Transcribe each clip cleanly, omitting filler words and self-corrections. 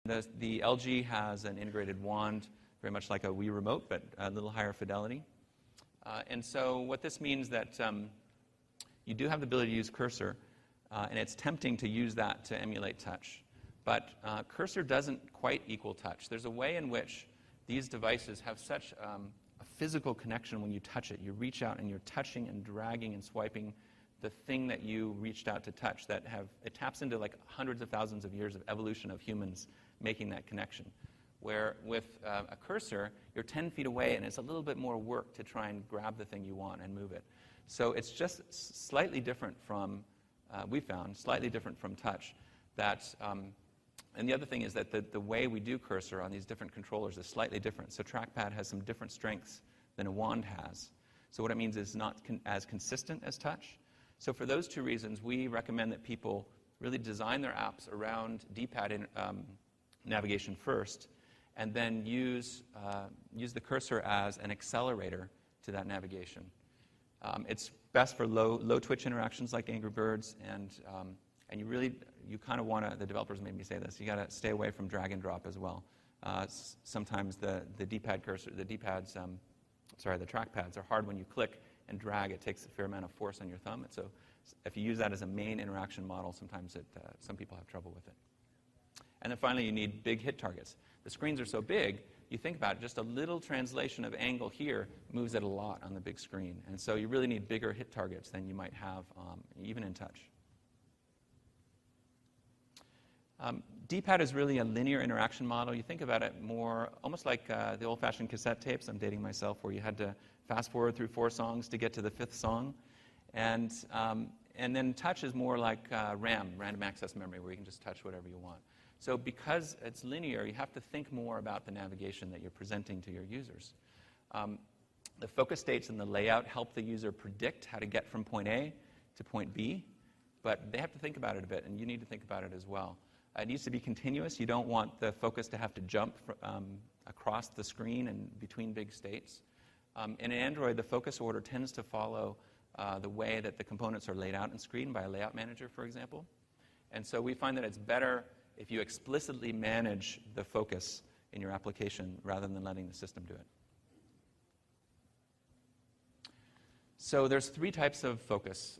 The LG has an integrated wand, very much like a Wii remote, but a little higher fidelity. And so what this means that you do have the ability to use cursor, and it's tempting to use that to emulate touch. But cursor doesn't quite equal touch. There's a way in which these devices have such a physical connection when you touch it. You reach out and you're touching and dragging and swiping the thing that you reached out to touch it taps into like hundreds of thousands of years of evolution of humans making that connection. Where with a cursor, you're 10 feet away and it's a little bit more work to try and grab the thing you want and move it. So it's just slightly different from, we found, slightly different from touch. And the other thing is that the way we do cursor on these different controllers is slightly different. So trackpad has some different strengths than a wand has. So what it means is not as consistent as touch. So for those two reasons, we recommend that people really design their apps around D-pad navigation first, and then use the cursor as an accelerator to that navigation. It's best for low twitch interactions like Angry Birds, and you kind of want to, the developers made me say this, you got to stay away from drag and drop as well. Sometimes the trackpads are hard when you click and drag. It takes a fair amount of force on your thumb. And so if you use that as a main interaction model, sometimes some people have trouble with it. And then finally, you need big hit targets. The screens are so big, you think about it, just a little translation of angle here moves it a lot on the big screen. And so you really need bigger hit targets than you might have even in touch. D-pad is really a linear interaction model. You think about it more almost like the old-fashioned cassette tapes. I'm dating myself, where you had to fast forward through 4 songs to get to the 5th song. And then touch is more like RAM, random access memory, where you can just touch whatever you want. So because it's linear, you have to think more about the navigation that you're presenting to your users. The focus states and the layout help the user predict how to get from point A to point B, but they have to think about it a bit, and you need to think about it as well. It needs to be continuous. You don't want the focus to have to jump across the screen and between big states. In Android, the focus order tends to follow the way that the components are laid out in screen by a layout manager, for example. And so we find that it's better if you explicitly manage the focus in your application rather than letting the system do it. So there's 3 types of focus,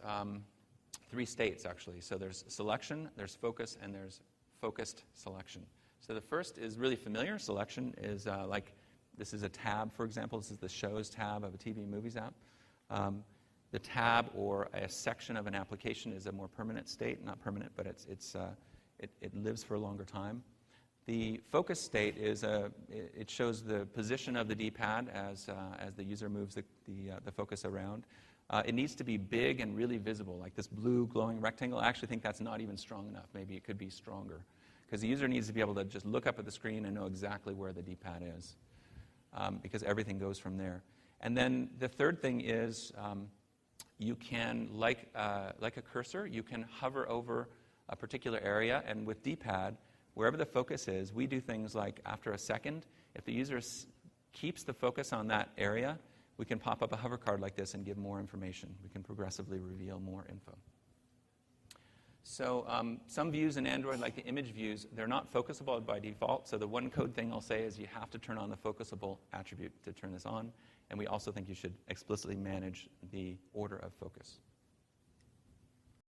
3 states actually. So there's selection, there's focus, and there's focused selection. So the first is really familiar. Selection is like, this is a tab, for example. This is the Shows tab of a TV&Movies app. The tab or a section of an application is a more permanent state. Not permanent, but it lives for a longer time. The focus state is it shows the position of the D-pad as the user moves the focus around. It needs to be big and really visible, like this blue glowing rectangle. I actually think that's not even strong enough. Maybe it could be stronger, because the user needs to be able to just look up at the screen and know exactly where the D-pad is, because everything goes from there. And then the third thing is you can, like a cursor, you can hover over a particular area, and with D-pad, wherever the focus is, we do things like after a second, if the user keeps the focus on that area, we can pop up a hover card like this and give more information. We can progressively reveal more info. So some views in Android, like the image views, they're not focusable by default. So the one code thing I'll say is you have to turn on the focusable attribute to turn this on. And we also think you should explicitly manage the order of focus.